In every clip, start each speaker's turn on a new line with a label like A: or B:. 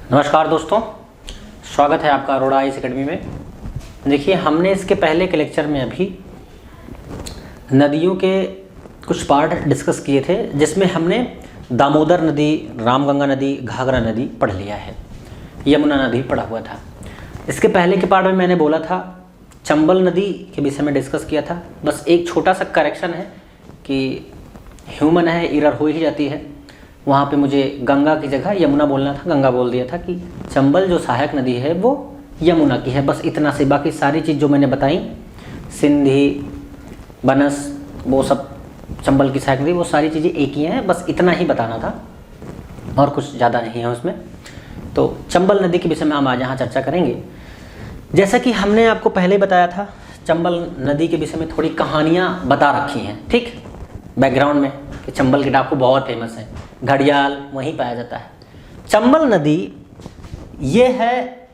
A: नमस्कार दोस्तों, स्वागत है आपका अरोड़ा आईएएस एकेडमी में। देखिए, हमने इसके पहले के लेक्चर में अभी नदियों के कुछ पार्ट डिस्कस किए थे, जिसमें हमने दामोदर नदी, रामगंगा नदी, घाघरा नदी पढ़ लिया है, यमुना नदी पढ़ा हुआ था। इसके पहले के पार्ट में मैंने बोला था चंबल नदी के विषय में डिस्कस किया था। बस एक छोटा सा करेक्शन है कि ह्यूमन है, एरर हो ही जाती है। वहाँ पे मुझे गंगा की जगह यमुना बोलना था, गंगा बोल दिया था कि चंबल जो सहायक नदी है वो यमुना की है। बस इतना से, बाकी सारी चीज़ जो मैंने बताई, सिंधी, बनस, वो सब चंबल की सहायक नदी, वो सारी चीज़ें एक ही हैं। बस इतना ही बताना था और कुछ ज़्यादा नहीं है उसमें। तो चंबल नदी के विषय में हम आज यहाँ चर्चा करेंगे। जैसा कि हमने आपको पहले बताया था, चंबल नदी के विषय में थोड़ी कहानियाँ बता रखी हैं, ठीक, बैकग्राउंड में, कि चंबल के डाकू बहुत फेमस है, घड़ियाल वहीं पाया जाता है। चंबल नदी ये है,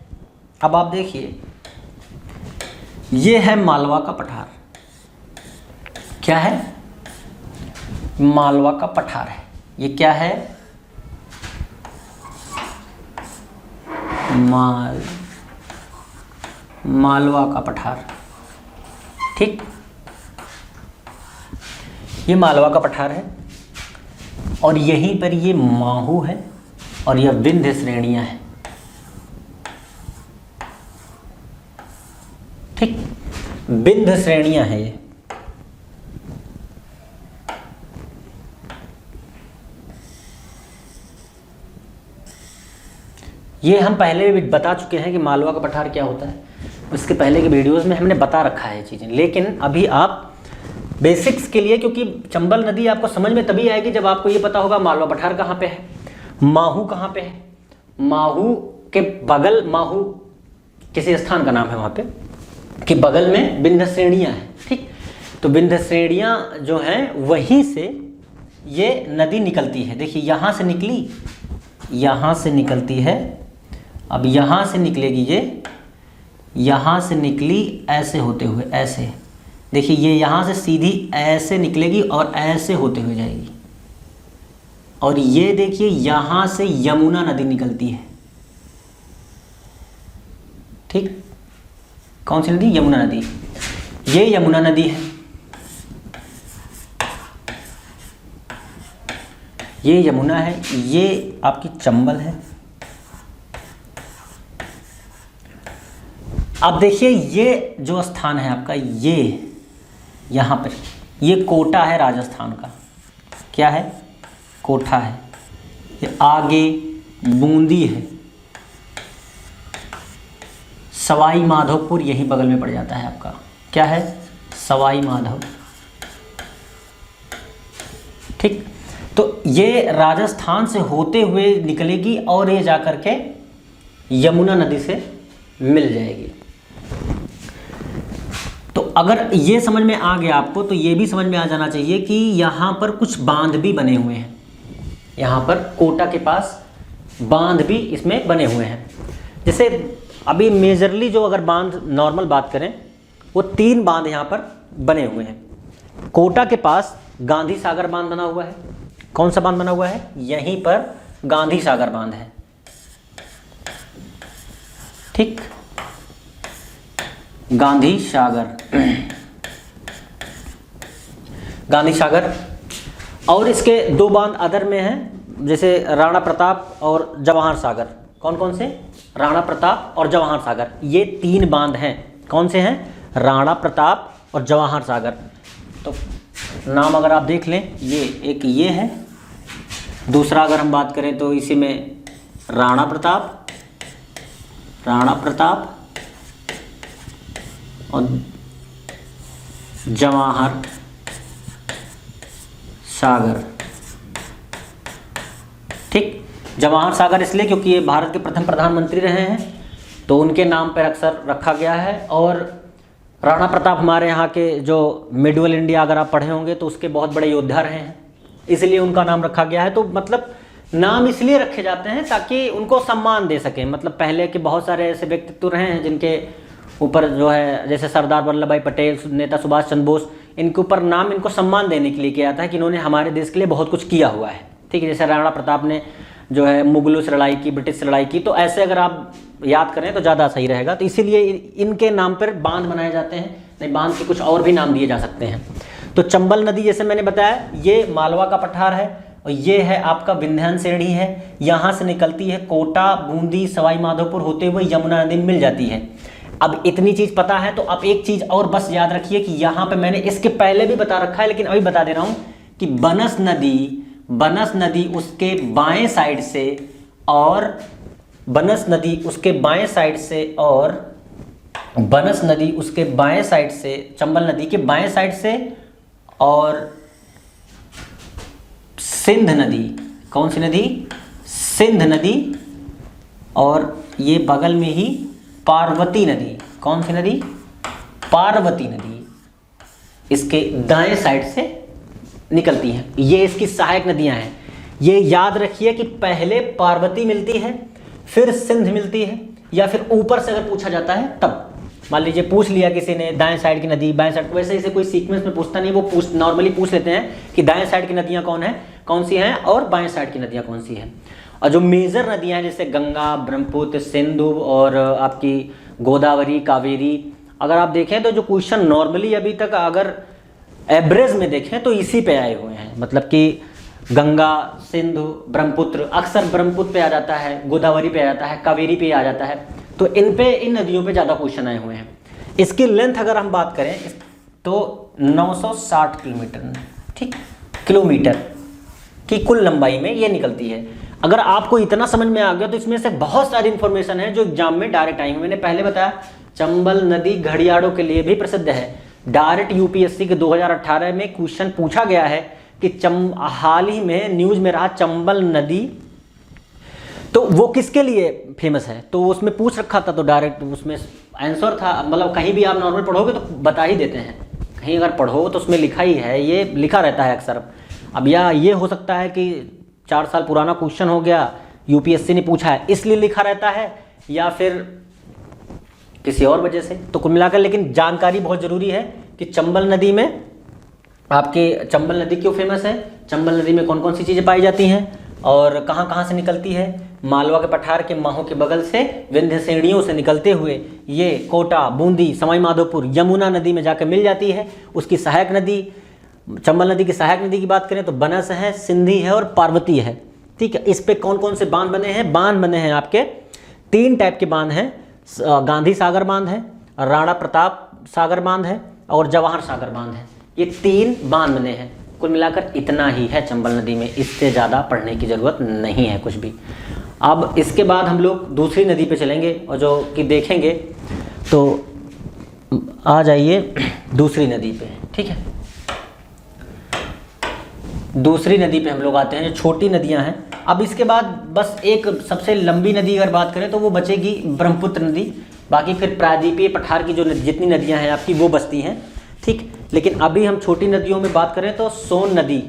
A: अब आप देखिए, ये है मालवा का पठार। क्या है? मालवा का पठार है। ये क्या है? मालवा का पठार, ठीक। ये मालवा का पठार है और यहीं पर ये माहू है और यह विंध्य श्रेणियां हैं, ठीक। विंध्य श्रेणियां हैं ये हम पहले भी बता चुके हैं कि मालवा का पठार क्या होता है। इसके पहले के वीडियोस में हमने बता रखा है चीज़ें, लेकिन अभी आप बेसिक्स के लिए, क्योंकि चंबल नदी आपको समझ में तभी आएगी जब आपको ये पता होगा मालवा पठार कहाँ पे है, माहू कहाँ पे है, माहू के बगल, माहू किसी स्थान का नाम है वहाँ पे, कि बगल में विंध्य श्रेणियाँ हैं, ठीक। तो विंध्य श्रेणियाँ जो हैं वहीं से ये नदी निकलती है। देखिए, यहाँ से निकली, यहाँ से निकलती है, अब यहाँ से निकलेगी, ये यहाँ से निकली ऐसे होते हुए, ऐसे देखिए, ये यहाँ से सीधी ऐसे निकलेगी और ऐसे होते हुए जाएगी। और ये देखिए, यहाँ से यमुना नदी निकलती है, ठीक। कौन सी नदी? यमुना नदी। ये यमुना नदी है, ये यमुना है, ये आपकी चंबल है। अब देखिए, ये जो स्थान है आपका, ये यहाँ पर, ये कोटा है राजस्थान का। क्या है? कोटा है। ये आगे बूंदी है, सवाई माधोपुर यहीं बगल में पड़ जाता है आपका। क्या है? सवाई माधो, ठीक। तो ये राजस्थान से होते हुए निकलेगी और ये जाकर के यमुना नदी से मिल जाएगी। तो अगर ये समझ में आ गया आपको, तो ये भी समझ में आ जाना चाहिए कि यहाँ पर कुछ बांध भी बने हुए हैं। यहाँ पर कोटा के पास बांध भी इसमें बने हुए हैं। जैसे अभी मेजरली जो अगर बांध नॉर्मल बात करें, वो 3 बांध यहाँ पर बने हुए हैं। कोटा के पास गांधी सागर बांध बना हुआ है। कौन सा बांध बना हुआ है? यहीं पर गांधी सागर बांध है, ठीक। गांधी सागर, गांधी सागर। और इसके 2 बांध अदर में हैं, जैसे राणा प्रताप और जवाहर सागर। कौन कौन से? राणा प्रताप और जवाहर सागर, ये 3 बांध हैं। कौन से हैं? राणा प्रताप और जवाहर सागर। तो नाम अगर आप देख लें, ये एक ये है, दूसरा अगर हम बात करें तो इसी में राणा प्रताप, राणा प्रताप और जवाहर सागर, ठीक। जवाहर सागर इसलिए क्योंकि ये भारत के प्रथम प्रधानमंत्री रहे हैं, तो उनके नाम पर अक्सर रखा गया है। और राणा प्रताप हमारे यहाँ के जो मिडवल इंडिया अगर आप पढ़े होंगे तो उसके बहुत बड़े योद्धा रहे हैं, इसलिए उनका नाम रखा गया है। तो मतलब नाम इसलिए रखे जाते हैं ताकि उनको सम्मान दे सकें। मतलब पहले के बहुत सारे ऐसे व्यक्तित्व रहे हैं जिनके ऊपर जो है, जैसे सरदार वल्लभ भाई पटेल, नेता सुभाष चंद्र बोस, इनके ऊपर नाम, इनको सम्मान देने के लिए किया जाता है कि इन्होंने हमारे देश के लिए बहुत कुछ किया हुआ है, ठीक है। जैसे राणा प्रताप ने जो है मुगलों से लड़ाई की, ब्रिटिश से लड़ाई की, तो ऐसे अगर आप याद करें तो ज़्यादा सही रहेगा। तो इसीलिए इनके नाम पर बांध बनाए जाते हैं, नहीं बांध के कुछ और भी नाम दिए जा सकते हैं। तो चंबल नदी जैसे मैंने बताया ये मालवा का पठार है और ये है आपका विंध्याचल श्रेणी है, यहाँ से निकलती है कोटा, बूंदी, सवाई माधोपुर होते हुए यमुना नदी में मिल जाती है। अब इतनी चीज़ पता है तो अब एक चीज़ और बस याद रखिए कि यहाँ पे मैंने इसके पहले भी बता रखा है लेकिन अभी बता दे रहा हूँ कि बनस नदी उसके बाएं साइड से और बनस नदी उसके बाएं साइड से और बनस नदी उसके बाएं साइड से, चंबल नदी के बाएं साइड से, और सिंध नदी, कौन सी नदी? सिंध नदी, और ये बगल में ही पार्वती नदी, कौन सी नदी? पार्वती नदी इसके दाएं साइड से निकलती हैं। ये इसकी सहायक नदियां हैं। ये याद रखिए कि पहले पार्वती मिलती है, फिर सिंध मिलती है, या फिर ऊपर से अगर पूछा जाता है तब। मान लीजिए पूछ लिया किसी ने दाएं साइड की नदी, बाएं साइड, वैसे इसे कोई सीक्वेंस में पूछता नहीं, वो नॉर्मली पूछ लेते हैं कि दाएं साइड की नदियां कौन सी हैं और बाएं साइड की नदियां कौन सी हैं। और जो मेजर नदियां हैं जैसे गंगा, ब्रह्मपुत्र, सिंधु और आपकी गोदावरी, कावेरी, अगर आप देखें तो जो क्वेश्चन नॉर्मली अभी तक अगर एवरेज में देखें तो इसी पे आए हुए हैं। मतलब कि गंगा, सिंधु, ब्रह्मपुत्र, अक्सर ब्रह्मपुत्र पे आ जाता है, गोदावरी पे आ जाता है, कावेरी पे आ जाता है, तो इन नदियों पे ज़्यादा क्वेश्चन आए हुए हैं। इसकी लेंथ अगर हम बात करें तो 960 किलोमीटर, ठीक, किलोमीटर की कुल लंबाई में ये निकलती है। अगर आपको इतना समझ में आ गया तो इसमें से बहुत सारी इंफॉर्मेशन है जो एग्जाम में डायरेक्ट आएंगे। मैंने पहले बताया चंबल नदी घड़ियालों के लिए भी प्रसिद्ध है। डायरेक्ट यूपीएससी के 2018 में क्वेश्चन पूछा गया है कि हाल ही में न्यूज में रहा चंबल नदी, तो वो किसके लिए फेमस है, तो उसमें पूछ रखा था, तो डायरेक्ट उसमें आंसर था। मतलब कहीं भी आप नॉर्मल पढ़ोगे तो बता ही देते हैं, कहीं अगर पढ़ो तो उसमें लिखा ही है, ये लिखा रहता है अक्सर। अब या ये हो सकता है कि 4 साल पुराना क्वेश्चन हो गया, यूपीएससी ने पूछा है इसलिए लिखा रहता है, या फिर किसी और वजह से। तो कुल मिलाकर लेकिन जानकारी बहुत ज़रूरी है कि चंबल नदी में आपके चंबल नदी क्यों फेमस है, चंबल नदी में कौन कौन सी चीज़ें पाई जाती हैं और कहाँ कहाँ से निकलती है। मालवा के पठार के माहों के बगल से विंध्य श्रेणियों से निकलते हुए ये कोटा, बूंदी, सवाई माधोपुर, यमुना नदी में जाकर मिल जाती है। उसकी सहायक नदी, चंबल नदी की सहायक नदी की बात करें तो बनस है, सिंधी है और पार्वती है, ठीक है। इस पे कौन कौन से बांध बने हैं? बांध बने हैं आपके 3 टाइप के बांध हैं। गांधी सागर बांध है, राणा प्रताप सागर बांध है और जवाहर सागर बांध है। ये 3 बांध बने हैं। कुल मिलाकर इतना ही है चंबल नदी में, इससे ज़्यादा पढ़ने की ज़रूरत नहीं है कुछ भी। अब इसके बाद हम लोग दूसरी नदी पे चलेंगे और जो कि देखेंगे, तो आ जाइए दूसरी नदी पे, ठीक है। दूसरी नदी पे हम लोग आते हैं, जो छोटी नदियां हैं। अब इसके बाद बस एक सबसे लंबी नदी अगर बात करें तो वो बचेगी ब्रह्मपुत्र नदी, बाकी फिर प्रायद्वीपीय पठार की जो जितनी नदियां हैं आपकी वो बचती हैं, ठीक। लेकिन अभी हम छोटी नदियों में बात करें तो सोन नदी,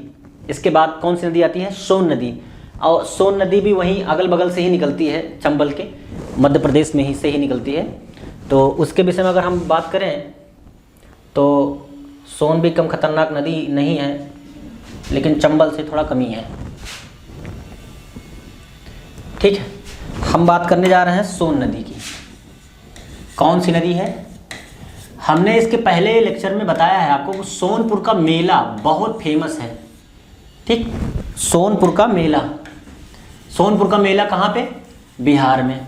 A: इसके बाद कौन सी नदी आती है? सोन नदी। और सोन नदी भी वहीं अगल बगल से ही निकलती है, चंबल के मध्य प्रदेश में ही से ही निकलती है। तो उसके विषय में अगर हम बात करें तो सोन भी कम खतरनाक नदी नहीं है, लेकिन चंबल से थोड़ा कमी है, ठीक है। हम बात करने जा रहे हैं सोन नदी की। कौन सी नदी है? हमने इसके पहले लेक्चर में बताया है आपको, सोनपुर का मेला बहुत फेमस है, ठीक। सोनपुर का मेला, सोनपुर का मेला कहाँ पे? बिहार में।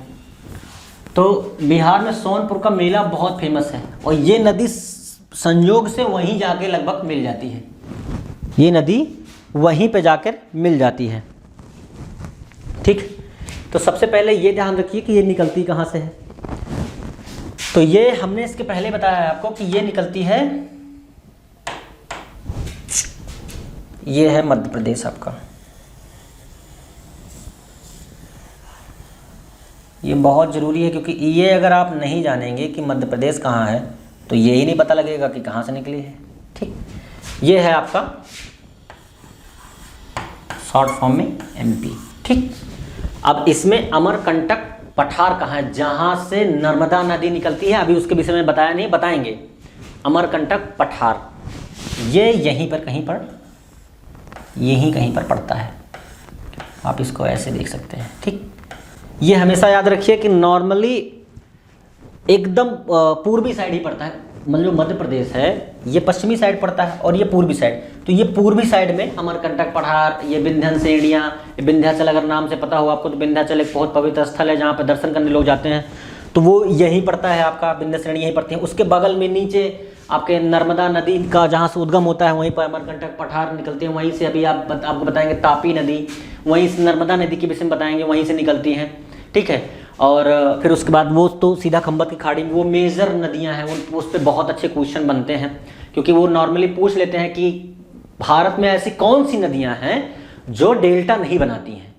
A: तो बिहार में सोनपुर का मेला बहुत फेमस है और ये नदी संयोग से वहीं जाके लगभग मिल जाती है, ये नदी वहीं पे जाकर मिल जाती है, ठीक। तो सबसे पहले ये ध्यान रखिए कि ये निकलती कहाँ से है। तो ये हमने इसके पहले बताया है आपको कि ये निकलती है, ये है मध्य प्रदेश आपका। ये बहुत ज़रूरी है क्योंकि ये अगर आप नहीं जानेंगे कि मध्य प्रदेश कहाँ है तो ये ही नहीं पता लगेगा कि कहाँ से निकली है, ठीक। ये है आपका शॉर्ट फॉर्म में एमपी, ठीक। अब इसमें अमरकंटक पठार कहाँ है? जहाँ से नर्मदा नदी निकलती है, अभी उसके विषय में बताया नहीं, बताएंगे। अमरकंटक पठार ये यहीं पर कहीं पर, यहीं कहीं पर पड़ता है। आप इसको ऐसे देख सकते हैं। ठीक, ये हमेशा याद रखिए कि नॉर्मली एकदम पूर्वी साइड ही पड़ता है, मतलब जो मध्य प्रदेश है ये पश्चिमी साइड पड़ता है और ये पूर्वी साइड, तो ये पूर्वी साइड में अमरकंटक पठार, ये विंध्यन श्रेणियाँ, विंध्याचल अगर नाम से पता हो आपको तो विंध्याचल एक बहुत पवित्र स्थल है जहाँ पर दर्शन करने लोग जाते हैं, तो वो यहीं पड़ता है आपका, विंध्य श्रेणी यहीं पड़ती है। उसके बगल में नीचे आपके नर्मदा नदी का जहाँ से उद्गम होता है वहीं पर अमरकंटक पठार निकलते हैं, वहीं से अभी आपको बताएंगे तापी नदी, वहीं से नर्मदा नदी के विषय में बताएंगे, वहीं से निकलती हैं। ठीक है, और फिर उसके बाद वो तो सीधा खंबत की खाड़ी में वो मेजर नदियां हैं, उस पर बहुत अच्छे क्वेश्चन बनते हैं, क्योंकि वो नॉर्मली पूछ लेते हैं कि भारत में ऐसी कौन सी नदियां हैं जो डेल्टा नहीं बनाती हैं।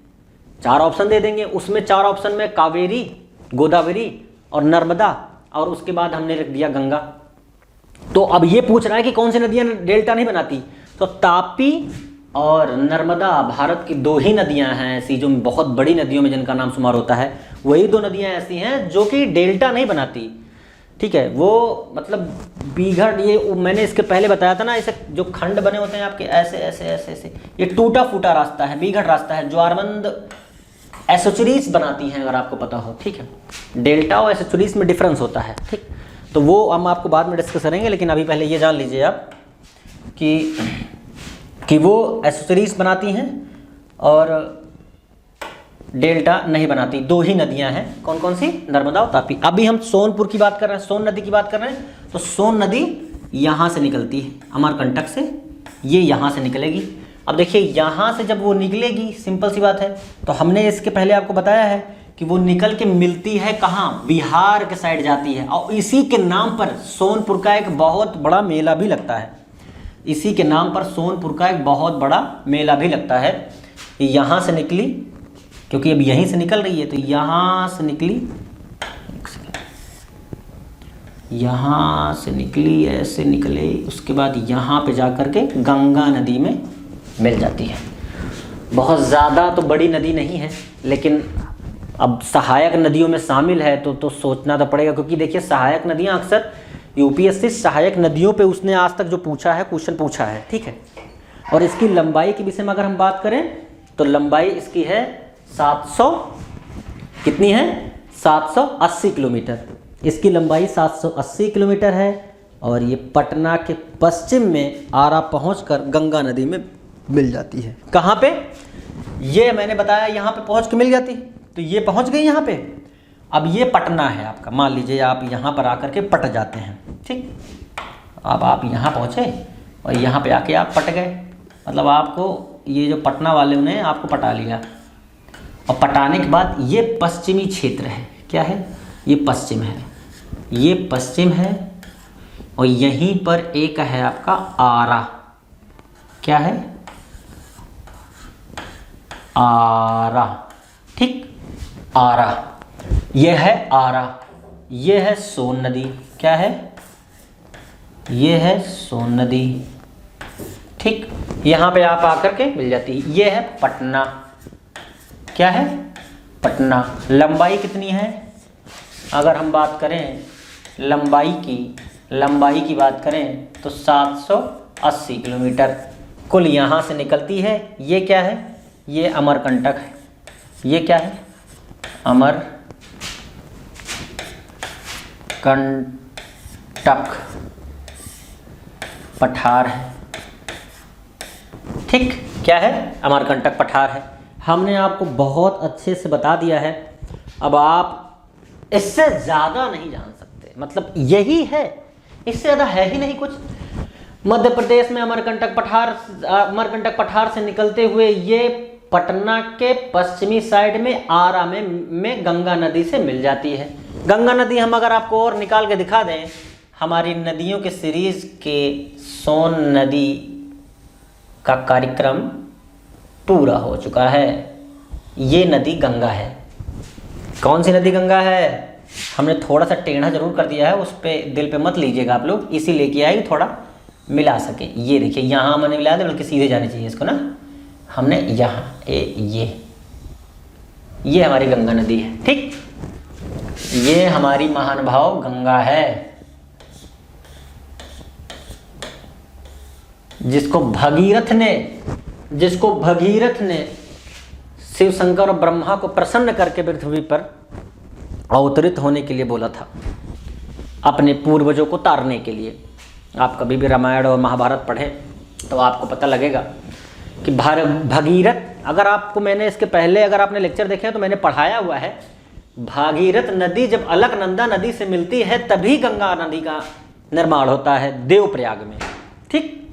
A: 4 ऑप्शन दे देंगे, उसमें 4 ऑप्शन में कावेरी, गोदावरी और नर्मदा, और उसके बाद हमने रख दिया गंगा। तो अब ये पूछ रहा है कि कौन सी नदियां डेल्टा नहीं बनाती, तो तापी और नर्मदा भारत की 2 ही नदियां हैं ऐसी जो बहुत बड़ी नदियों में जिनका नाम शुमार होता है, वही 2 नदियां ऐसी हैं जो कि डेल्टा नहीं बनाती। ठीक है, वो मतलब बीघड़, ये मैंने इसके पहले बताया था ना, ऐसे जो खंड बने होते हैं आपके ऐसे ऐसे ऐसे ऐसे, ये टूटा फूटा रास्ता है, बीघड़ रास्ता है, ज्वारमंद एसोचरीज बनाती हैं अगर आपको पता हो। ठीक है, डेल्टा और एसोचरीज में डिफरेंस होता है। ठीक, तो वो हम आपको बाद में डिस्कस करेंगे, लेकिन अभी पहले ये जान लीजिए आप कि वो एसोचरीज बनाती हैं और डेल्टा नहीं बनाती। 2 ही नदियां हैं, कौन कौन सी, नर्मदा और तापी। अभी हम सोनपुर की बात कर रहे हैं, सोन नदी की बात कर रहे हैं, तो सोन नदी यहाँ से निकलती है अमरकंटक से, ये यहाँ से निकलेगी। अब देखिए यहाँ से जब वो निकलेगी, सिंपल सी बात है, तो हमने इसके पहले आपको बताया है कि वो निकल के मिलती है कहाँ, बिहार के साइड जाती है, और इसी के नाम पर सोनपुर का एक बहुत बड़ा मेला भी लगता है। इसी के नाम पर सोनपुर का एक बहुत बड़ा मेला भी लगता है। यहाँ से निकली, क्योंकि अब यहीं से निकल रही है, तो यहाँ से निकली, यहाँ से निकली, ऐसे निकले, उसके बाद यहाँ पे जा कर के गंगा नदी में मिल जाती है। बहुत ज़्यादा तो बड़ी नदी नहीं है, लेकिन अब सहायक नदियों में शामिल है तो सोचना तो पड़ेगा, क्योंकि देखिए सहायक नदियाँ अक्सर यूपीएससी सहायक नदियों पे उसने आज तक जो पूछा है, क्वेश्चन पूछा है। ठीक है, और इसकी लंबाई के विषय में अगर हम बात करें तो लंबाई इसकी है 700, कितनी है, 780 किलोमीटर। इसकी लंबाई 780 किलोमीटर है, और ये पटना के पश्चिम में आरा पहुंचकर गंगा नदी में मिल जाती है। कहाँ पे, ये मैंने बताया यहाँ पे पहुँच के मिल जाती है, तो ये पहुँच गई यहाँ पे। अब ये पटना है आपका, मान लीजिए आप यहाँ पर आकर के पट जाते हैं। ठीक, अब आप यहाँ पहुँचे और यहाँ पे आके आप पट गए, मतलब आपको ये जो पटना वाले ने आपको पटा लिया, और पटाने के बाद ये पश्चिमी क्षेत्र है, क्या है, ये पश्चिम है, ये पश्चिम है, और यहीं पर एक है आपका आरा, क्या है, आरा। ठीक, आरा, ये है आरा, ये है सोन नदी, क्या है, ये है सोन नदी। ठीक, यहाँ पे आप आकर के मिल जाती है। ये है पटना, क्या है, पटना। लंबाई कितनी है, अगर हम बात करें लंबाई की बात करें तो 780 किलोमीटर कुल यहाँ से निकलती है। ये क्या है, ये अमरकंटक है, ये क्या है, अमरकंटक पठार है। ठीक, क्या है, अमरकंटक पठार है। हमने आपको बहुत अच्छे से बता दिया है, अब आप इससे ज़्यादा नहीं जान सकते, मतलब यही है, इससे ज़्यादा है ही नहीं कुछ। मध्य प्रदेश में अमरकंटक पठार से निकलते हुए ये पटना के पश्चिमी साइड में आरा में गंगा नदी से मिल जाती है। गंगा नदी हम अगर आपको और निकाल के दिखा दें, हमारी नदियों के सीरीज के सोन नदी का कार्यक्रम पूरा हो चुका है। ये नदी गंगा है। कौन सी नदी गंगा है, हमने थोड़ा सा टेढ़ा जरूर कर दिया है, उस पर दिल पे मत लीजिएगा आप लोग, इसी लेके आए थोड़ा मिला सके। ये देखिए यहाँ मैंने मिलाया था, बल्कि सीधे जाने चाहिए इसको ना, हमने यहाँ ये हमारी गंगा नदी है। ठीक, ये हमारी महानुभाव गंगा है, जिसको भगीरथ ने शिव शंकर और ब्रह्मा को प्रसन्न करके पृथ्वी पर अवतरित होने के लिए बोला था, अपने पूर्वजों को तारने के लिए। आप कभी भी रामायण और महाभारत पढ़ें तो आपको पता लगेगा कि भागीरथ, अगर आपको मैंने इसके पहले अगर आपने लेक्चर देखे तो मैंने पढ़ाया हुआ है, भागीरथ नदी जब अलकनंदा नदी से मिलती है तभी गंगा नदी का निर्माण होता है देवप्रयाग में। ठीक,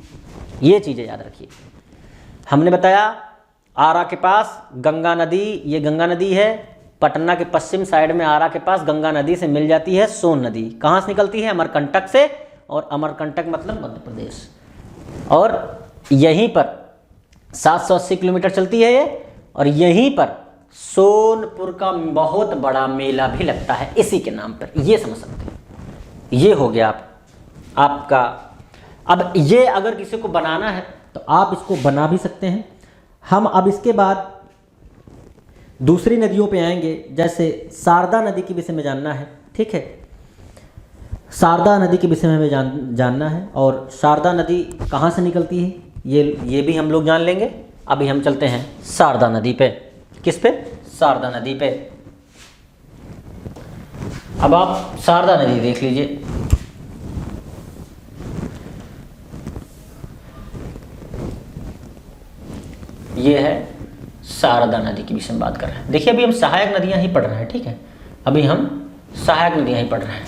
A: ये चीज़ें याद रखिए। हमने बताया आरा के पास गंगा नदी, ये गंगा नदी है, पटना के पश्चिम साइड में आरा के पास गंगा नदी से मिल जाती है सोन नदी। कहाँ से निकलती है? अमरकंटक से, और अमरकंटक मतलब मध्य प्रदेश। और यहीं पर 780 किलोमीटर चलती है ये, और यहीं पर सोनपुर का बहुत बड़ा मेला भी लगता है इसी के नाम पर, ये समझ सकते हैं। ये हो गया आपका। अब ये अगर किसी को बनाना है तो आप इसको बना भी सकते हैं। हम अब इसके बाद दूसरी नदियों पे आएंगे, जैसे शारदा नदी के विषय में जानना है। ठीक है, शारदा नदी के विषय में हमें जानना है, और शारदा नदी कहाँ से निकलती है ये भी हम लोग जान लेंगे। अभी हम चलते हैं शारदा नदी पे। किस पे? शारदा नदी पे। अब आप शारदा नदी देख लीजिए। ये है शारदा नदी के विषय में बात कर रहे हैं। देखिए अभी हम सहायक नदियां ही पढ़ रहे हैं। ठीक है, अभी हम सहायक नदियां ही पढ़ रहे हैं।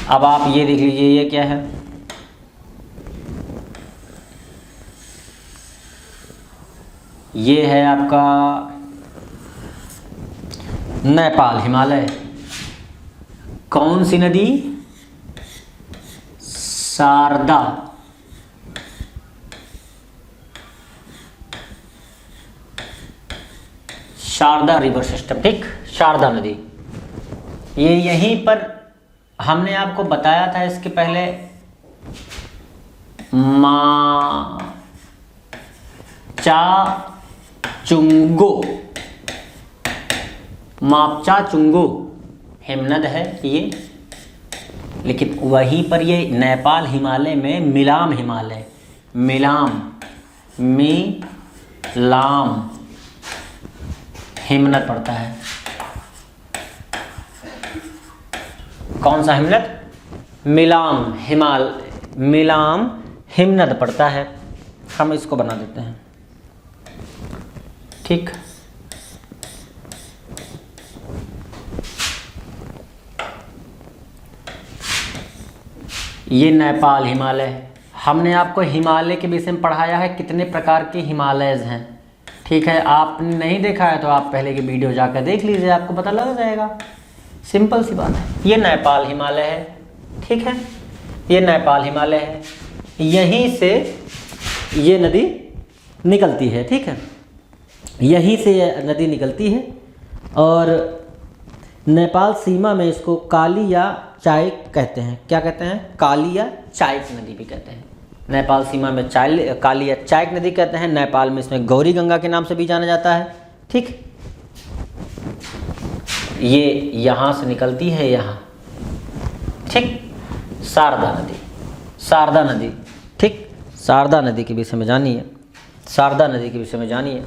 A: अब आप ये देख लीजिए, ये क्या है? ये है आपका नेपाल हिमालय। कौन सी नदी? शारदा। Sharda river system. ठीक, शारदा नदी ये यहीं पर हमने आपको बताया था इसके पहले, मापचा चुंगो हिमनद है ये, लेकिन वहीं पर ये नेपाल हिमालय में मिलाम हिमालय, मिलाम हिमनद पड़ता है। कौन सा हिमनद? मिलाम हिमनद पड़ता है। हम इसको बना देते हैं। ठीक, ये नेपाल हिमालय। हमने आपको हिमालय के विषय में पढ़ाया है, कितने प्रकार के हिमालयज हैं। ठीक है, आपने नहीं देखा है तो आप पहले की वीडियो जाकर देख लीजिए, आपको पता लग जाएगा। सिंपल सी बात है। ये नेपाल हिमालय है। ठीक है, ये नेपाल हिमालय है, यहीं से ये नदी निकलती है। ठीक है, यहीं से ये नदी निकलती है, और नेपाल सीमा में इसको काली या चायक कहते हैं। क्या कहते हैं? काली या चायक नदी भी कहते हैं। नेपाल सीमा में काली या चायक नदी कहते हैं। नेपाल में इसमें गौरी गंगा के नाम से भी जाना जाता है। ठीक, ये यहाँ से निकलती है यहाँ। ठीक, शारदा नदी। ठीक, शारदा नदी के विषय में जानिए। शारदा नदी के विषय में जानिए,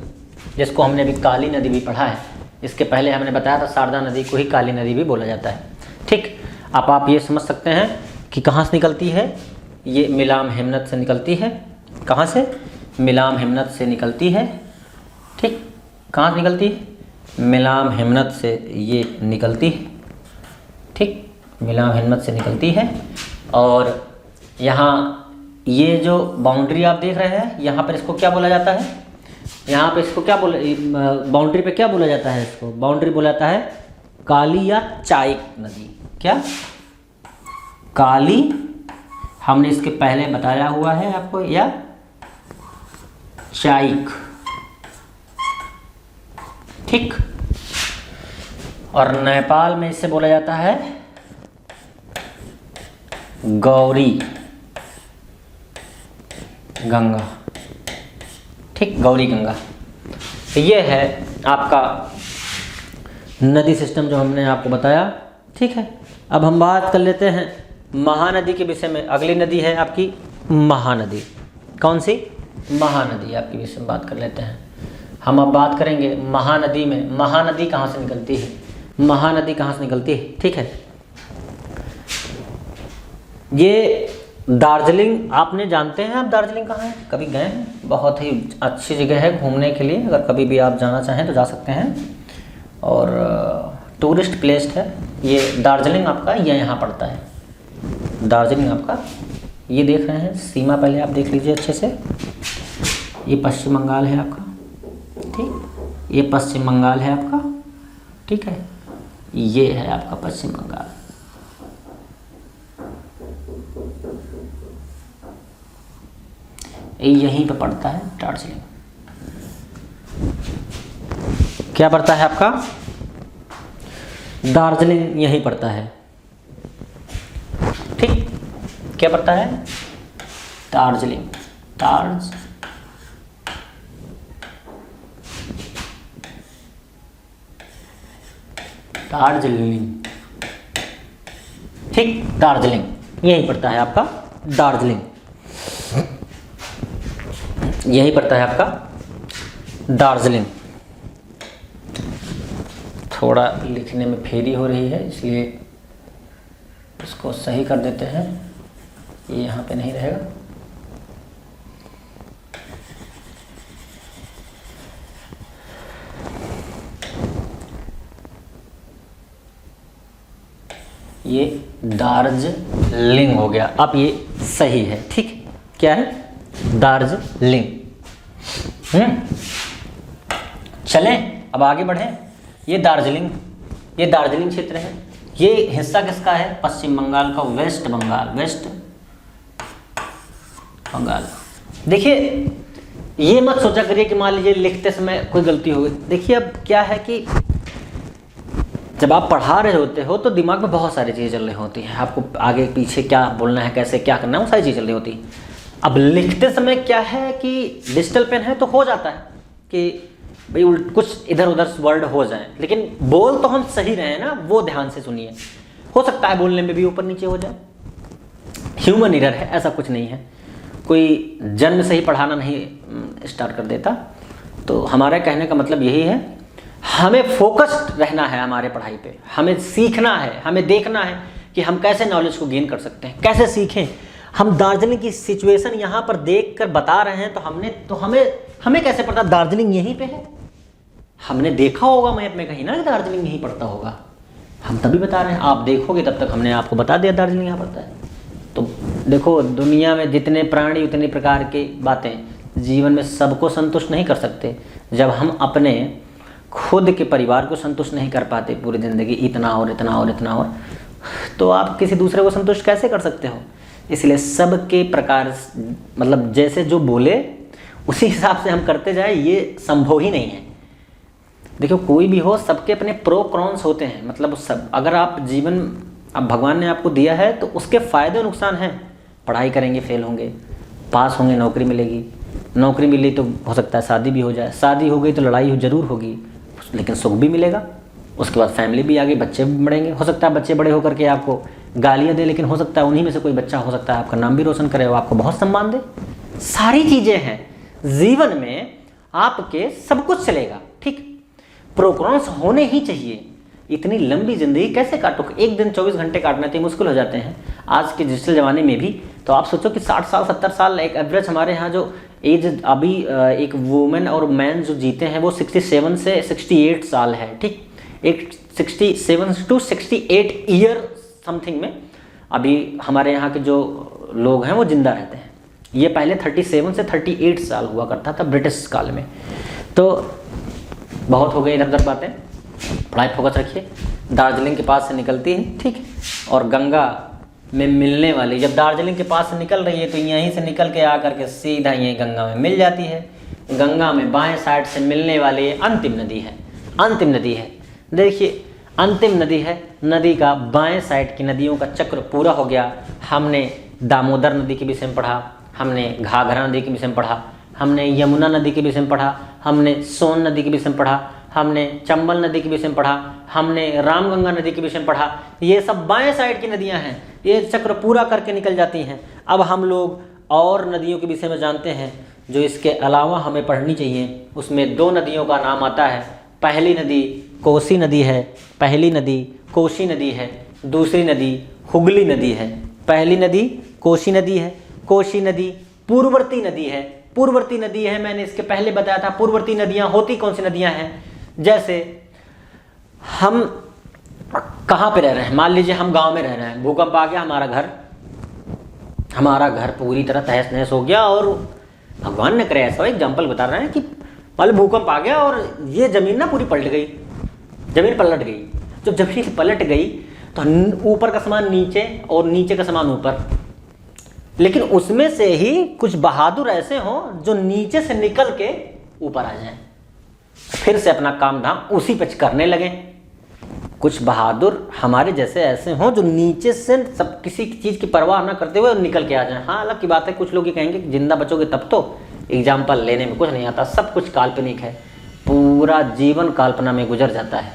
A: जिसको हमने अभी काली नदी भी पढ़ा है। इसके पहले हमने बताया था शारदा नदी को ही काली नदी भी बोला जाता है। ठीक, अब आप ये समझ सकते हैं कि कहाँ से निकलती है। ये मिलाम हिमनद से निकलती है। कहाँ से? मिलाम हिमनद से निकलती है। ठीक, कहाँ से निकलती है? मिलाम हिमनद से ये निकलती है। ठीक, मिलाम हिमनद से निकलती है, और यहाँ ये जो बाउंड्री आप देख रहे हैं, यहाँ पर इसको क्या बोला जाता है? यहाँ पे इसको क्या बाउंड्री पे क्या बोला जाता है? इसको बाउंड्री बोला जाता है काली या चायक नदी। क्या? काली, हमने इसके पहले बताया हुआ है आपको, या चायक। ठीक, और नेपाल में इसे बोला जाता है गौरी गंगा। ठीक, गौरी गंगा। तो ये है आपका नदी सिस्टम जो हमने आपको बताया। ठीक है, अब हम बात कर लेते हैं महानदी के विषय में। अगली नदी है आपकी महानदी। कौन सी? महानदी आपके विषय में बात कर लेते हैं। हम अब बात करेंगे महानदी में। महानदी कहाँ से निकलती है, महानदी कहाँ से निकलती है, ठीक है। ये दार्जिलिंग, आपने जानते हैं आप दार्जिलिंग कहाँ है, कभी गए हैं? बहुत ही अच्छी जगह है घूमने के लिए, अगर कभी भी आप जाना चाहें तो जा सकते हैं, और टूरिस्ट प्लेस है ये दार्जिलिंग आपका। ये यहाँ पड़ता है दार्जिलिंग आपका, ये देख रहे हैं सीमा, पहले आप देख लीजिए अच्छे से। ये पश्चिम बंगाल है आपका, ठीक, ये पश्चिम बंगाल है आपका, ठीक है, ये है आपका पश्चिम बंगाल। यहीं पे पड़ता है दार्जिलिंग। क्या पड़ता है आपका? दार्जिलिंग यहीं पड़ता है, ठीक। क्या पड़ता है? दार्जिलिंग, दार्जिलिंग, ठीक, दार्जिलिंग यहीं पड़ता है आपका, दार्जिलिंग यहीं पड़ता है आपका दार्जिलिंग। थोड़ा लिखने में फेरी हो रही है, इसलिए इसको सही कर देते हैं, ये यहाँ पे नहीं रहेगा। ये दार्जिलिंग हो गया, अब ये सही है, ठीक। क्या है? दार्जिलिंग। चलें अब आगे बढ़ें। ये दार्जिलिंग क्षेत्र है। ये हिस्सा किसका है? पश्चिम बंगाल का, वेस्ट बंगाल। देखिए, ये मत सोचा करिए कि मान लीजिए लिखते समय कोई गलती हो गई। देखिए अब क्या है कि जब आप पढ़ा रहे होते हो तो दिमाग में बहुत सारी चीज़ें चल रही होती हैं, आपको आगे पीछे क्या बोलना है, कैसे क्या करना है, वो सारी चीज़ चल रही होती है। अब लिखते समय क्या है कि डिजिटल पेन है तो हो जाता है कि भाई कुछ इधर उधर वर्ड हो जाएं, लेकिन बोल तो हम सही रहे हैं ना, वो ध्यान से सुनिए। हो सकता है बोलने में भी ऊपर नीचे हो जाए, ह्यूमन एरर है, ऐसा कुछ नहीं है। कोई जन्म से ही पढ़ाना नहीं स्टार्ट कर देता। तो हमारा कहने का मतलब यही है, हमें फोकस्ड रहना है हमारे पढ़ाई पे, हमें सीखना है, हमें देखना है कि हम कैसे नॉलेज को गेन कर सकते हैं, कैसे सीखें। हम दार्जिलिंग की सिचुएशन यहाँ पर देख कर बता रहे हैं, तो हमें कैसे पता दार्जिलिंग यहीं पे है? हमने देखा होगा मैप में कहीं ना कि दार्जिलिंग यहीं पड़ता होगा, हम तभी बता रहे हैं। आप देखोगे तब तक हमने आपको बता दिया दार्जिलिंग यहाँ पड़ता है। तो देखो, दुनिया में जितने प्राणी उतने प्रकार की बातें, जीवन में सबको संतुष्ट नहीं कर सकते। जब हम अपने खुद के परिवार को संतुष्ट नहीं कर पाते पूरी ज़िंदगी, इतना और इतना और इतना और, तो आप किसी दूसरे को संतुष्ट कैसे कर सकते हो? इसलिए सबके प्रकार, मतलब जैसे जो बोले उसी हिसाब से हम करते जाए, ये संभव ही नहीं है। देखो, कोई भी हो, सबके अपने प्रो कॉन्स होते हैं। मतलब सब, अगर आप जीवन, अब भगवान ने आपको दिया है तो उसके फ़ायदे और नुकसान हैं। पढ़ाई करेंगे फेल होंगे, पास होंगे नौकरी मिलेगी, नौकरी मिली तो हो सकता है शादी भी हो जाए, शादी हो गई तो लड़ाई जरूर होगी, लेकिन सुख भी मिलेगा। उसके बाद फैमिली भी आगे, बच्चे भी बढ़ेंगे। हो सकता है बच्चे बड़े होकर के आपको गालियाँ दे, लेकिन हो सकता है उन्हीं में से कोई बच्चा हो सकता है आपका नाम भी रोशन करे और आपको बहुत सम्मान दे। सारी चीज़ें हैं जीवन में, आपके सब कुछ चलेगा, ठीक। प्रोग्रेस होने ही चाहिए। इतनी लंबी ज़िंदगी कैसे काटो? एक दिन 24 घंटे काटना तो मुश्किल हो जाते हैं आज के डिजिटल ज़माने में भी। तो आप सोचो कि 60 साल 70 साल एक एवरेज हमारे यहाँ जो एज अभी एक वुमेन और मैन जो जीते हैं वो 67 से 68 साल है, ठीक। एक 67 to 68 ईयर समथिंग में अभी हमारे यहाँ के जो लोग हैं वो जिंदा रहते हैं। ये पहले 37 से 38 साल हुआ करता था ब्रिटिश काल में। तो बहुत हो गई इधर उधर बातें, पढ़ाई फोकस रखिए। दार्जिलिंग के पास से निकलती है, ठीक, और गंगा में मिलने वाली, जब दार्जिलिंग के पास से निकल रही है तो यहीं से निकल के आकर के सीधा यहीं गंगा में मिल जाती है। गंगा में बाएं साइड से मिलने वाली अंतिम नदी है, अंतिम नदी है। देखिए, अंतिम नदी है, नदी का बाएं साइड की नदियों का चक्र पूरा हो गया। हमने दामोदर नदी के विषय में पढ़ा, हमने घाघरा नदी के विषय में पढ़ा, हमने यमुना नदी के विषय में पढ़ा, हमने सोन नदी के विषय में पढ़ा, हमने चंबल नदी के विषय में पढ़ा, हमने रामगंगा नदी के विषय में पढ़ा। ये सब बाएं साइड की नदियां हैं, ये चक्र पूरा करके निकल जाती हैं। अब हम लोग और नदियों के विषय में जानते हैं। जो इसके अलावा हमें पढ़नी चाहिए, उसमें 2 नदियों का नाम आता है। पहली नदी कोसी नदी है, पहली नदी कोसी नदी है। दूसरी नदी हुगली नदी है। पहली नदी कोसी नदी है, कोसी नदी पूर्ववर्ती नदी है। पूर्ववर्ती नदी है, मैंने इसके पहले बताया था। पूर्ववर्ती नदियाँ होती कौन सी नदियाँ हैं? जैसे हम कहाँ पे रह रहे हैं, मान लीजिए हम गांव में रह रहे हैं, भूकंप आ गया, हमारा घर पूरी तरह तहस नहस हो गया, और भगवान ने करे ऐसा, एग्जाम्पल बता रहे हैं कि मान लो भूकंप आ गया और ये ज़मीन ना पूरी पलट गई, ज़मीन पलट गई। जब ज़मीन पलट गई तो ऊपर का सामान नीचे और नीचे का सामान ऊपर, लेकिन उसमें से ही कुछ बहादुर ऐसे हों जो नीचे से निकल के ऊपर आ जाएं, फिर से अपना काम धाम उसी पे करने लगें। कुछ बहादुर हमारे जैसे ऐसे हों जो नीचे से सब किसी चीज़ की परवाह ना करते हुए निकल के आ जाएं। हाँ, अलग की बात है, कुछ लोग ये कहेंगे कि जिंदा बचोगे तब तो, एग्जाम्पल लेने में कुछ नहीं आता, सब कुछ काल्पनिक है, पूरा जीवन कल्पना में गुजर जाता है,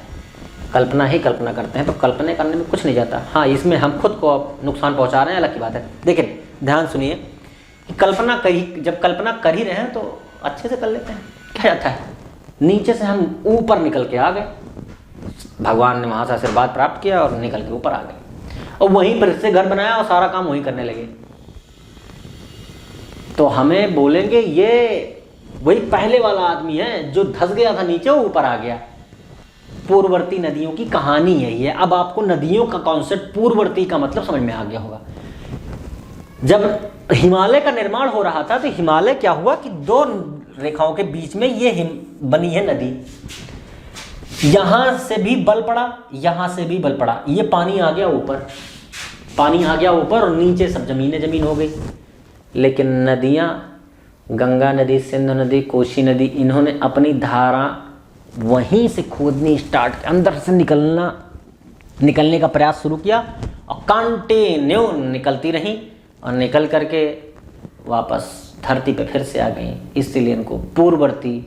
A: कल्पना ही कल्पना करते हैं, तो कल्पना करने में कुछ नहीं जाता। हाँ, इसमें हम खुद को नुकसान पहुँचा रहे हैं, अलग की बात है। देखिए ध्यान सुनिए कि कल्पना करी, जब कल्पना कर ही रहे हैं तो अच्छे से कर लेते हैं, क्या जाता है। नीचे से हम ऊपर निकल के आ गए, भगवान ने वहाँ से आशीर्वाद प्राप्त किया और निकल के ऊपर आ गए, और वहीं पर से घर बनाया और सारा काम वहीं करने लगे। तो हमें बोलेंगे ये वही पहले वाला आदमी है जो धंस गया था नीचे, वो ऊपर आ गया। पूर्ववर्ती नदियों की कहानी यही है। अब आपको नदियों का कॉन्सेप्ट, पूर्ववर्ती का मतलब समझ में आ गया होगा। जब हिमालय का निर्माण हो रहा था तो हिमालय क्या हुआ कि 2 रेखाओं के बीच में ये बनी है नदी, यहां से भी बल पड़ा, यहां से भी बल पड़ा, ये पानी आ गया ऊपर, पानी आ गया ऊपर, और नीचे सब जमीन हो गई। लेकिन नदियां, गंगा नदी, सिंधु नदी, कोसी नदी, इन्होंने अपनी धारा वहीं से खोदनी स्टार्ट, अंदर से निकलने का प्रयास शुरू किया, और कंटिन्यू निकलती रही, और निकल करके वापस धरती पे फिर से आ गई। इसलिए इनको पूर्ववर्ती,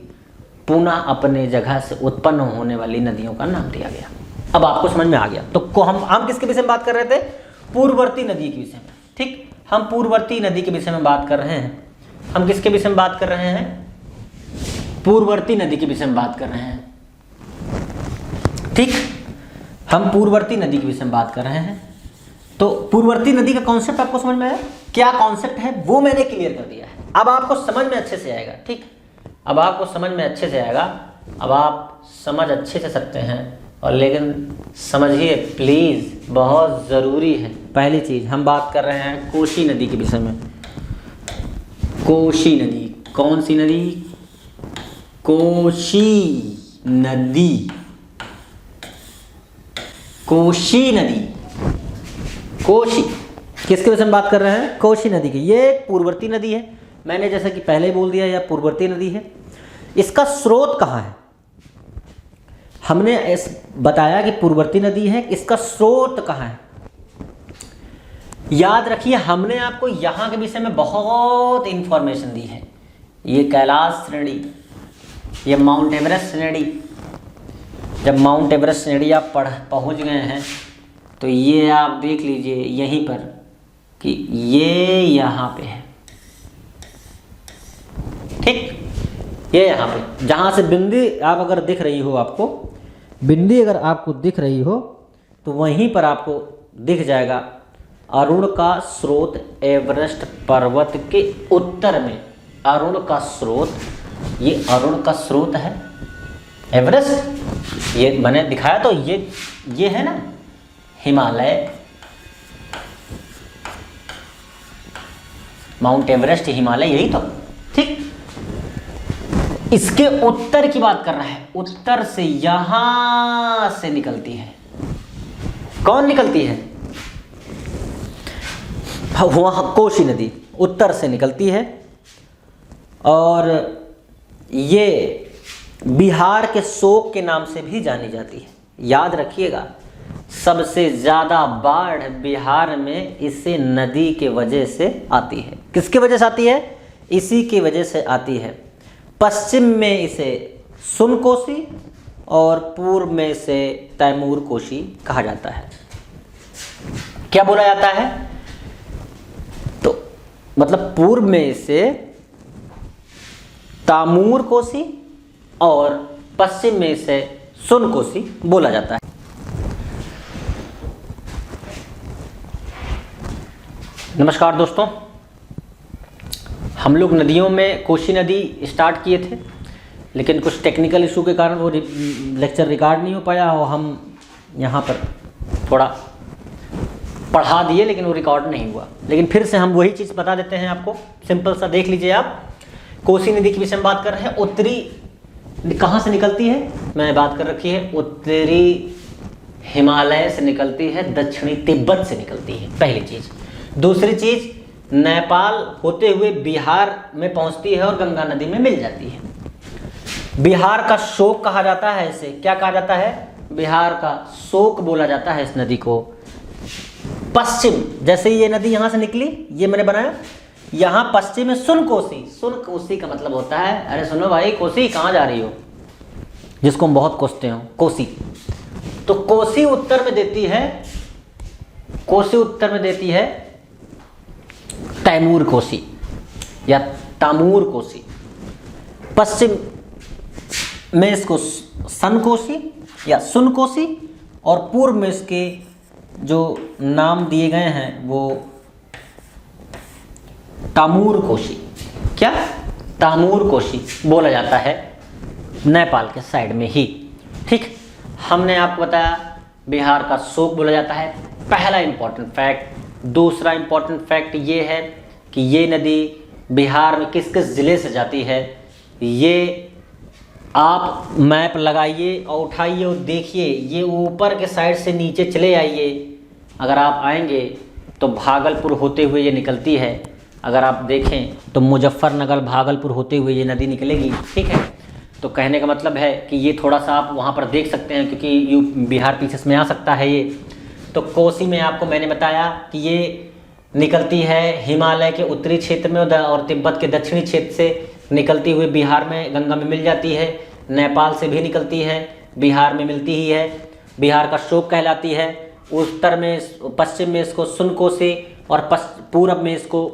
A: पुनः अपने जगह से उत्पन्न होने वाली नदियों का नाम दिया गया। अब आपको समझ में आ गया। तो हम किसके विषय में बात कर रहे थे? पूर्ववर्ती नदी के विषय में। ठीक, हम पूर्ववर्ती नदी के विषय में बात कर रहे हैं। हम किसके विषय में बात कर रहे हैं? पूर्ववर्ती नदी के विषय में बात कर रहे हैं। ठीक, हम पूर्ववर्ती नदी के विषय में बात कर रहे हैं। तो पूर्ववर्ती नदी का कॉन्सेप्ट आपको समझ में आया? क्या कॉन्सेप्ट है वो मैंने क्लियर कर दिया है। अब आपको समझ में अच्छे से आएगा। ठीक, अब आपको समझ में अच्छे से आएगा। अब आप समझ अच्छे से सकते हैं, और लेकिन समझिए प्लीज़, बहुत ज़रूरी है। पहली चीज़ हम बात कर रहे हैं कोसी नदी के विषय में। कोसी नदी, कौन सी नदी? कोसी नदी, कोसी नदी, कोसी किसके विषय में बात कर रहे हैं? कोसी नदी की। ये एक पूर्ववर्ती नदी है, मैंने जैसा कि पहले ही बोल दिया, यह पूर्ववर्ती नदी है। इसका स्रोत कहाँ है? हमने बताया कि पूर्ववर्ती नदी है, इसका स्रोत कहाँ है? याद रखिए, हमने आपको यहाँ के विषय में बहुत इंफॉर्मेशन दी है। ये कैलाश श्रेणी, ये माउंट एवरेस्ट श्रेणी। जब माउंट एवरेस्ट श्रेणी आप पहुँच गए हैं तो ये आप देख लीजिए यहीं पर कि ये यहाँ पे है। ठीक, ये यहाँ पे जहाँ से बिंदी आप अगर दिख रही हो, आपको बिंदी अगर आपको दिख रही हो तो वहीं पर आपको दिख जाएगा अरुण का स्रोत एवरेस्ट पर्वत के उत्तर में। अरुण का स्रोत, ये अरुण का स्रोत है एवरेस्ट। ये मैंने दिखाया तो ये है ना हिमालय, माउंट एवरेस्ट हिमालय, यही तो। ठीक, इसके उत्तर की बात कर रहा है। उत्तर से यहां से निकलती है। कौन निकलती है? वहां कोसी नदी उत्तर से निकलती है, और ये बिहार के शोक के नाम से भी जानी जाती है। याद रखिएगा, सबसे ज़्यादा बाढ़ बिहार में इसी नदी के वजह से आती है। किसके वजह से आती है? इसी की वजह से आती है। पश्चिम में इसे सुनकोसी और पूर्व में इसे तैमूर कोसी कहा जाता है। क्या बोला जाता है? तो मतलब पूर्व में इसे तामूर कोसी और पश्चिम में इसे सुन कोसी बोला जाता है। नमस्कार दोस्तों, हम लोग नदियों में कोसी नदी स्टार्ट किए थे, लेकिन कुछ टेक्निकल इशू के कारण वो लेक्चर रिकॉर्ड नहीं हो पाया और हम यहाँ पर थोड़ा पढ़ा दिए, लेकिन वो रिकॉर्ड नहीं हुआ। लेकिन फिर से हम वही चीज़ बता देते हैं आपको, सिंपल सा देख लीजिए आप। कोसी नदी के विषय में बात कर रहे हैं। उत्तरी कहाँ से निकलती है, मैंने बात कर रखी है, उत्तरी हिमालय से निकलती है, दक्षिणी तिब्बत से निकलती है, पहली चीज़। दूसरी चीज़, नेपाल होते हुए बिहार में पहुँचती है और गंगा नदी में मिल जाती है। बिहार का शोक कहा जाता है इसे, क्या कहा जाता है, बिहार का शोक बोला जाता है इस नदी को। पश्चिम, जैसे ये नदी यहाँ से निकली, ये मैंने बनाया, यहाँ पश्चिम में सुन कोसी। सुन कोसी का मतलब होता है, अरे सुनो भाई कोसी कहाँ जा रही हो, जिसको हम बहुत कोसते हो, कोसी। तो कोसी उत्तर में देती है, कोसी उत्तर में देती है तैमूर कोसी या तामूर कोसी। पश्चिम में इसको सन कोसी या सुन कोसी, और पूर्व में इसके जो नाम दिए गए हैं वो तामूर कोसी, क्या, तामूर कोसी बोला जाता है नेपाल के साइड में ही। ठीक, हमने आपको बताया बिहार का शोक बोला जाता है, पहला इंपॉर्टेंट फैक्ट। दूसरा इंपॉर्टेंट फैक्ट ये है कि ये नदी बिहार में किस किस ज़िले से जाती है, ये आप मैप लगाइए और उठाइए और देखिए। ये ऊपर के साइड से नीचे चले आइए, अगर आप आएंगे तो भागलपुर होते हुए ये निकलती है। अगर आप देखें तो मुजफ्फरनगर भागलपुर होते हुए ये नदी निकलेगी। ठीक है, तो कहने का मतलब है कि ये थोड़ा सा आप वहाँ पर देख सकते हैं, क्योंकि बिहार पीछे में आ सकता है ये। तो कोसी में आपको मैंने बताया कि ये निकलती है हिमालय के उत्तरी क्षेत्र में और तिब्बत के दक्षिणी क्षेत्र से निकलती हुई बिहार में गंगा में मिल जाती है। नेपाल से भी निकलती है, बिहार में मिलती ही है, बिहार का शोक कहलाती है। उत्तर में, पश्चिम में इसको सुन कोसी और पूरब में इसको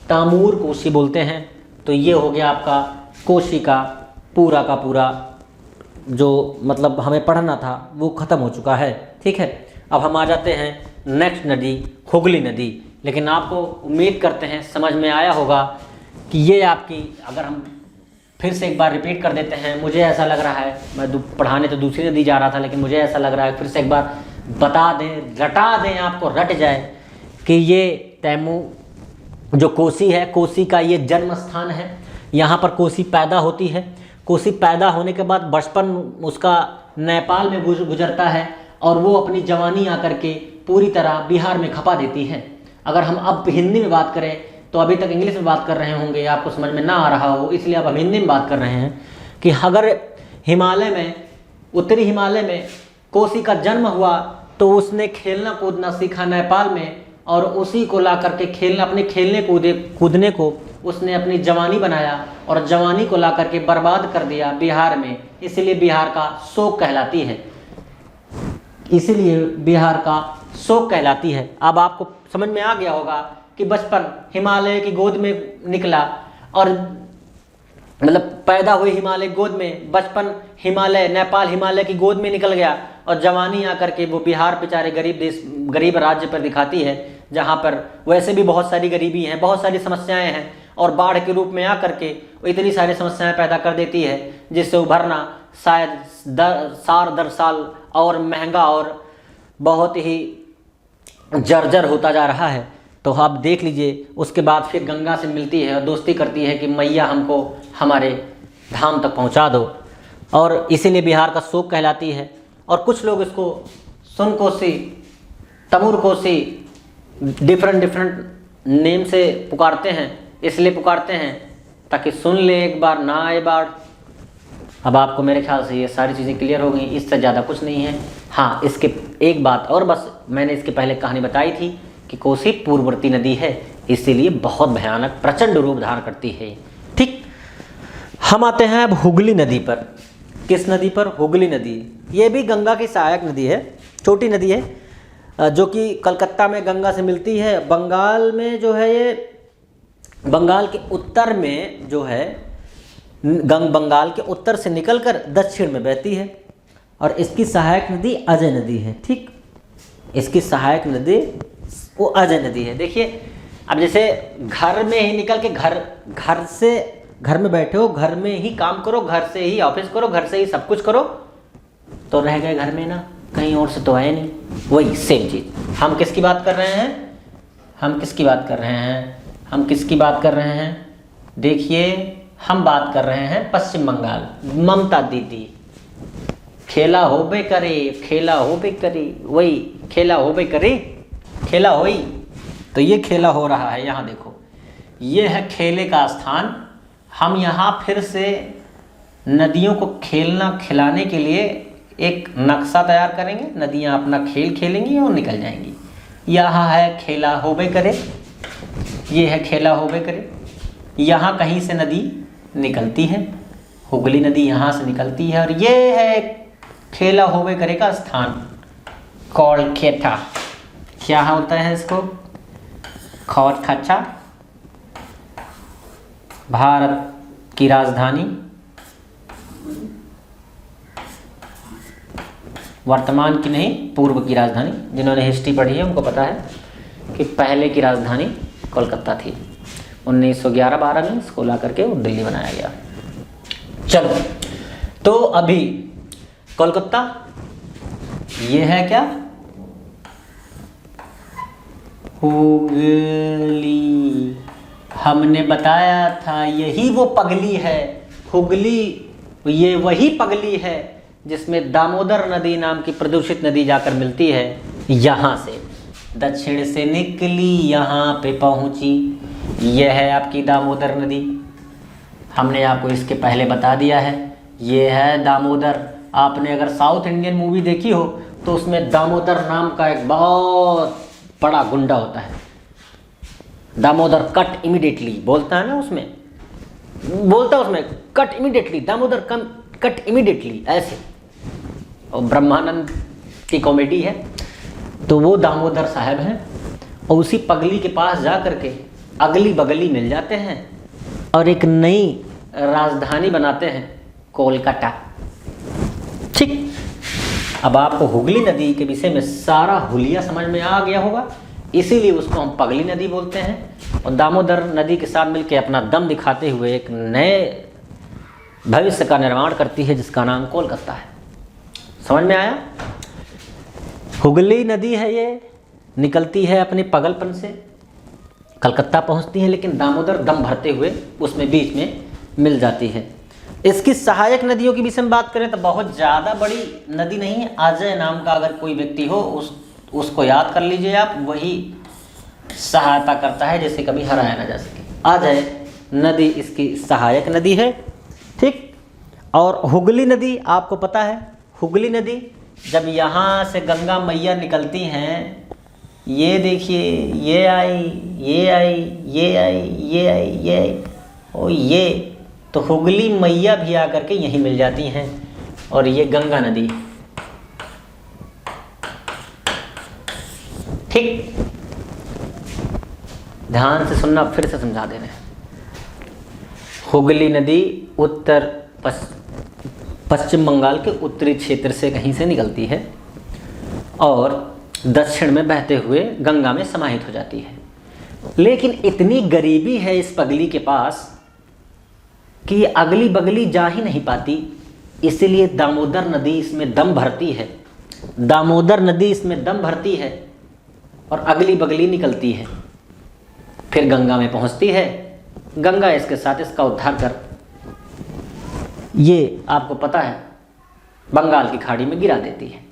A: तामूर कोसी बोलते हैं। तो ये हो गया आपका कोसी का पूरा जो मतलब हमें पढ़ना था वो ख़त्म हो चुका है। ठीक है, अब हम आ जाते हैं नेक्स्ट नदी, हुगली नदी। लेकिन आपको उम्मीद करते हैं समझ में आया होगा कि ये आपकी, अगर हम फिर से एक बार रिपीट कर देते हैं, मुझे ऐसा लग रहा है, मैं पढ़ाने तो दूसरी नदी जा रहा था, लेकिन मुझे ऐसा लग रहा है फिर से एक बार बता दें, रटा दें, आपको रट जाए कि ये तैमूर जो कोसी है, कोसी का ये जन्म स्थान है। यहाँ पर कोसी पैदा होती है। कोसी पैदा होने के बाद बचपन उसका नेपाल में गुजरता है और वो अपनी जवानी आकर के पूरी तरह बिहार में खपा देती है। अगर हम अब हिंदी में बात करें तो अभी तक इंग्लिश में बात कर रहे होंगे, आपको समझ में ना आ रहा हो, इसलिए अब हम हिंदी में बात कर रहे हैं कि अगर हिमालय में, उत्तरी हिमालय में कोसी का जन्म हुआ तो उसने खेलना कूदना सीखा नेपाल में, और उसी को ला करके अपने खेलने कूदने को उसने अपनी जवानी बनाया और जवानी को ला करके बर्बाद कर दिया बिहार में। इसलिए बिहार का शोक कहलाती है, इसीलिए बिहार का शोक कहलाती है। अब आपको समझ में आ गया होगा कि बचपन हिमालय की गोद में निकला, और मतलब पैदा हुए हिमालय गोद में, बचपन हिमालय, नेपाल हिमालय की गोद में निकल गया, और जवानी आकर के वो बिहार बेचारे गरीब देश, गरीब राज्य पर दिखाती है, जहाँ पर वैसे भी बहुत सारी गरीबी है, बहुत सारी समस्याएं हैं, और बाढ़ के रूप में आकर के वो इतनी सारी समस्याएं पैदा कर देती है जिससे उभरना शायद साल दर साल और महंगा और बहुत ही जर्जर होता जा रहा है। तो आप देख लीजिए, उसके बाद फिर गंगा से मिलती है और दोस्ती करती है कि मैया हमको हमारे धाम तक पहुंचा दो, और इसीलिए बिहार का शोक कहलाती है। और कुछ लोग इसको सुन कोसी, तमूर कोसी, डिफरेंट नेम से पुकारते हैं। इसलिए पुकारते हैं ताकि सुन ले एक बार, ना आए बार। अब आपको मेरे ख्याल से ये सारी चीज़ें क्लियर हो गई, इससे ज़्यादा कुछ नहीं है। हाँ, इसके एक बात और, बस मैंने इसके पहले कहानी बताई थी कि कोसी पूर्ववर्ती नदी है, इसीलिए बहुत भयानक प्रचंड रूप धारण करती है। ठीक, हम आते हैं अब हुगली नदी पर। किस नदी पर? हुगली नदी। ये भी गंगा की सहायक नदी है, छोटी नदी है, जो कि कलकत्ता में गंगा से मिलती है। बंगाल में जो है, ये बंगाल के उत्तर में जो है बंगाल के उत्तर से निकलकर दक्षिण में बहती है और इसकी सहायक नदी अजय नदी है। ठीक, इसकी सहायक नदी वो अजय नदी है। देखिए, अब जैसे घर में ही निकल के घर में बैठे हो, घर में ही काम करो, घर से ही ऑफिस करो, घर से ही सब कुछ करो, तो रह गए घर में ना, कहीं और से तो आए नहीं। वही सेम चीज़ हम किसकी बात कर रहे हैं, हम किसकी बात कर रहे हैं, हम किसकी बात कर रहे हैं। देखिए, हम बात कर रहे हैं पश्चिम बंगाल। ममता दीदी, खेला होबे करे, खेला होबे करे, वही खेला होबे करे, खेला होई, तो ये खेला हो रहा है। यहाँ देखो, ये है खेले का स्थान। हम यहाँ फिर से नदियों को खेलना खिलाने के लिए एक नक्शा तैयार करेंगे। नदियाँ अपना खेल खेलेंगी और निकल जाएंगी। यहाँ है खेला होबे करे, ये है खेला होबे करे। यहाँ कहीं से नदी निकलती है, हुगली नदी यहाँ से निकलती है, और ये है खेला होबे करे का स्थान कोलकाता। क्या होता है इसको, कोलकाता भारत की राजधानी, वर्तमान की नहीं, पूर्व की राजधानी। जिन्होंने हिस्ट्री पढ़ी है उनको पता है कि पहले की राजधानी कोलकाता थी। 1911-12 में इसको ला करके वो दिल्ली बनाया गया। चलो, तो अभी कोलकाता ये है क्या, हुगली। हमने बताया था यही वो पगली है हुगली, ये वही पगली है जिसमें दामोदर नदी नाम की प्रदूषित नदी जाकर मिलती है। यहाँ से दक्षिण से निकली, यहाँ पे पहुँची, यह है आपकी दामोदर नदी। हमने आपको इसके पहले बता दिया है, ये है दामोदर। आपने अगर साउथ इंडियन मूवी देखी हो तो उसमें दामोदर नाम का एक बहुत बड़ा गुंडा होता है। दामोदर कट इमीडिएटली बोलता है ना, उसमें बोलता है, उसमें cut immediately, Damodar cut immediately, ऐसे। और ब्रह्मानंद की कॉमेडी है, तो वो दामोदर साहब हैं और उसी पगली के पास जा करके अगली बगली मिल जाते हैं और एक नई राजधानी बनाते हैं, कोलकाता। ठीक, अब आपको हुगली नदी के विषय में सारा हुलिया समझ में आ गया होगा, इसीलिए उसको हम पगली नदी बोलते हैं। और दामोदर नदी के साथ मिलकर अपना दम दिखाते हुए एक नए भविष्य का निर्माण करती है जिसका नाम कोलकाता है। समझ में आया? हुगली नदी है, ये निकलती है अपने पगलपन से, कलकत्ता पहुंचती है, लेकिन दामोदर दम भरते हुए उसमें बीच में मिल जाती है। इसकी सहायक नदियों की विषय में बात करें तो बहुत ज़्यादा बड़ी नदी नहीं है। अजय नाम का अगर कोई व्यक्ति हो उसको याद कर लीजिए आप, वही सहायता करता है जैसे कभी हराया ना जा सके। अजय नदी इसकी सहायक नदी है। ठीक, और हुगली नदी आपको पता है, हुगली नदी जब यहाँ से गंगा मैया निकलती हैं, ये देखिए, ये आई, ये आई, ये आई, ये आई, ये आई, और ये तो हुगली मैया भी आकर के यहीं मिल जाती हैं। और ये गंगा नदी। ठीक, ध्यान से सुनना, फिर से समझा दे रहे हैं। हुगली नदी पश्चिम बंगाल के उत्तरी क्षेत्र से कहीं से निकलती है और दक्षिण में बहते हुए गंगा में समाहित हो जाती है। लेकिन इतनी गरीबी है इस पगली के पास कि अगली बगली जा ही नहीं पाती, इसीलिए दामोदर नदी इसमें दम भरती है। दामोदर नदी इसमें दम भरती है और अगली बगली निकलती है, फिर गंगा में पहुंचती है। गंगा इसके साथ इसका उद्धार कर, ये आपको पता है, बंगाल की खाड़ी में गिरा देती है।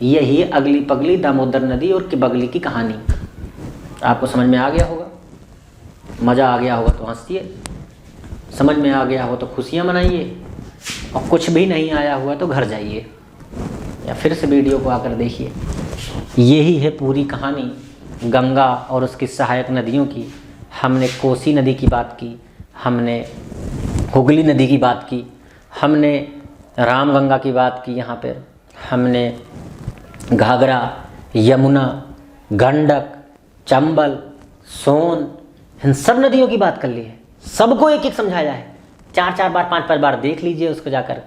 A: यही अगली पगली दामोदर नदी और की बगली की कहानी। आपको समझ में आ गया होगा, मज़ा आ गया होगा तो हंसिए, समझ में आ गया हो तो खुशियाँ मनाइए, और कुछ भी नहीं आया हुआ तो घर जाइए या फिर से वीडियो को आकर देखिए। यही है पूरी कहानी गंगा और उसकी सहायक नदियों की। हमने कोसी नदी की बात की, हमने हुगली नदी की बात की, हमने रामगंगा की बात की, यहाँ पर हमने घाघरा, यमुना, गंडक, चंबल, सोन, इन सब नदियों की बात कर ली है। सबको एक एक समझाया है। 4-4 बार 5-5 बार देख लीजिए उसको जाकर,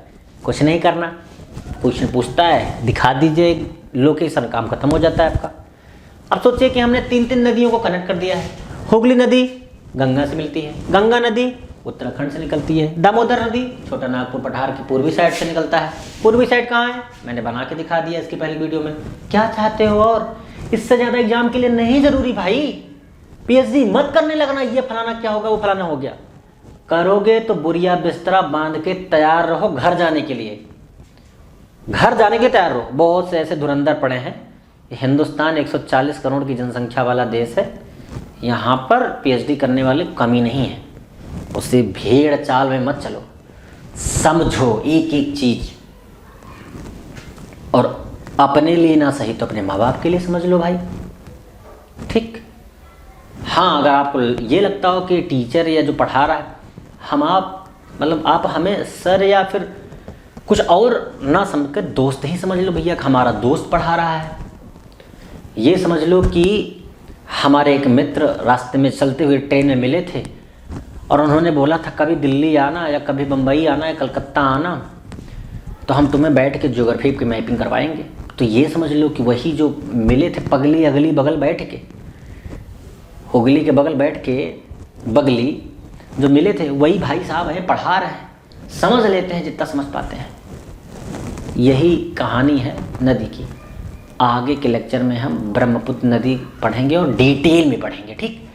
A: कुछ नहीं करना। क्वेश्चन पूछता है, दिखा दीजिए लोकेशन, काम खत्म हो जाता है आपका। अब सोचिए कि हमने 3 नदियों को कनेक्ट कर दिया है। हुगली नदी गंगा से मिलती है, गंगा नदी उत्तराखंड से निकलती है, दामोदर नदी छोटा नागपुर पठार की पूर्वी साइड से निकलता है। पूर्वी साइड कहाँ है, मैंने बना के दिखा दिया इसकी पहली वीडियो में। क्या चाहते हो और इससे ज़्यादा एग्जाम के लिए नहीं जरूरी भाई। पीएचडी मत करने लगना, ये फलाना क्या होगा वो फलाना हो गया। करोगे तो बुरिया बिस्तरा बांध के तैयार रहो घर जाने के लिए, घर जाने के तैयार रहो। बहुत से ऐसे धुरंधर पड़े हैं। हिंदुस्तान 140 करोड़ की जनसंख्या वाला देश है, यहाँ पर पीएचडी करने वाले कमी नहीं है। उसी भीड़ चाल में मत चलो, समझो एक एक चीज, और अपने लिए ना सही तो अपने माँ बाप के लिए समझ लो भाई, ठीक। हाँ, अगर आपको ये लगता हो कि टीचर या जो पढ़ा रहा है आप हमें सर या फिर कुछ और ना समझ कर दोस्त ही समझ लो भैया, हमारा दोस्त पढ़ा रहा है। ये समझ लो कि हमारे एक मित्र रास्ते में चलते हुए ट्रेन में मिले थे और उन्होंने बोला था कभी दिल्ली आना या कभी बम्बई आना या कलकत्ता आना, तो हम तुम्हें बैठ के ज्योग्राफी की मैपिंग करवाएंगे। तो ये समझ लो कि वही जो मिले थे पगली अगली बगल बैठ के, हुगली के बगल बैठ के बगली जो मिले थे वही भाई साहब हैं, पढ़ा रहे हैं, समझ लेते हैं जितना समझ पाते हैं। यही कहानी है नदी की। आगे के लेक्चर में हम ब्रह्मपुत्र नदी पढ़ेंगे और डिटेल में पढ़ेंगे, ठीक।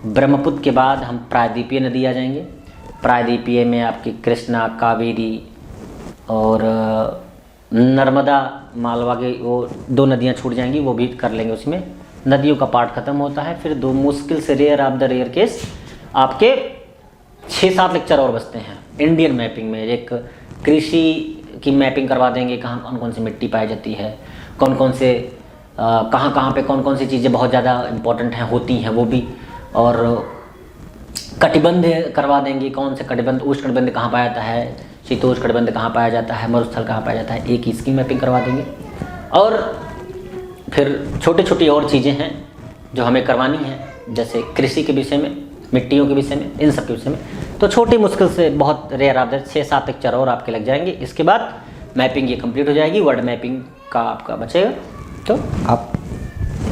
A: ब्रह्मपुत्र के बाद हम प्रायद्वीपीय नदी आ जाएंगे। प्रायद्वीपीय में आपकी कृष्णा, कावेरी और नर्मदा, मालवा के वो 2 नदियाँ छूट जाएंगी, वो भी कर लेंगे। उसमें नदियों का पार्ट खत्म होता है। फिर 2 मुश्किल से rare of the rare case आपके 6-7 लेक्चर और बचते हैं इंडियन मैपिंग में। एक कृषि की मैपिंग करवा देंगे, कहाँ कौन कौन सी मिट्टी पाई जाती है, कौन कौन से कहाँ कहाँ पे कौन कौन सी चीज़ें बहुत ज़्यादा इम्पोर्टेंट हैं होती हैं वो भी, और कटिबंध करवा देंगे, कौन से कटिबंध, उष्ण कटिबंध कहाँ पाया जाता है, शीतोष्ण कटिबंध कहाँ पाया जाता है, मरुस्थल कहाँ पाया जाता है, एक इसकी मैपिंग करवा देंगे। और फिर छोटी छोटी और चीज़ें हैं जो हमें करवानी है, जैसे कृषि के विषय में, मिट्टियों के विषय में, इन सब के विषय में। तो छोटी मुश्किल से बहुत रेयर ऑफ द 6-7 लेक्चर और आपके लग जाएंगे। इसके बाद मैपिंग ये कंप्लीट हो जाएगी, वर्ड मैपिंग का आपका बचेगा। तो आप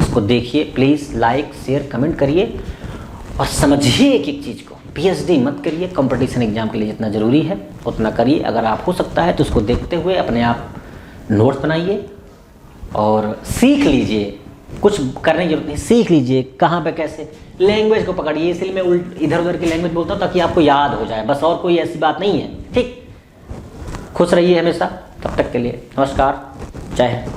A: इसको देखिए, प्लीज़ लाइक शेयर कमेंट करिए और समझिए एक एक चीज़ को। पीएचडी मत करिए, कंपटीशन एग्जाम के लिए जितना ज़रूरी है उतना करिए। अगर आप हो सकता है तो उसको देखते हुए अपने आप नोट्स बनाइए और सीख लीजिए। कुछ करने की जरूरत नहीं, सीख लीजिए कहाँ पे कैसे। लैंग्वेज को पकड़िए, इसलिए मैं इधर उधर की लैंग्वेज बोलता हूँ ताकि आपको याद हो जाए, बस, और कोई ऐसी बात नहीं है, ठीक। खुश रहिए हमेशा, तब तक के लिए नमस्कार, जय हिंद।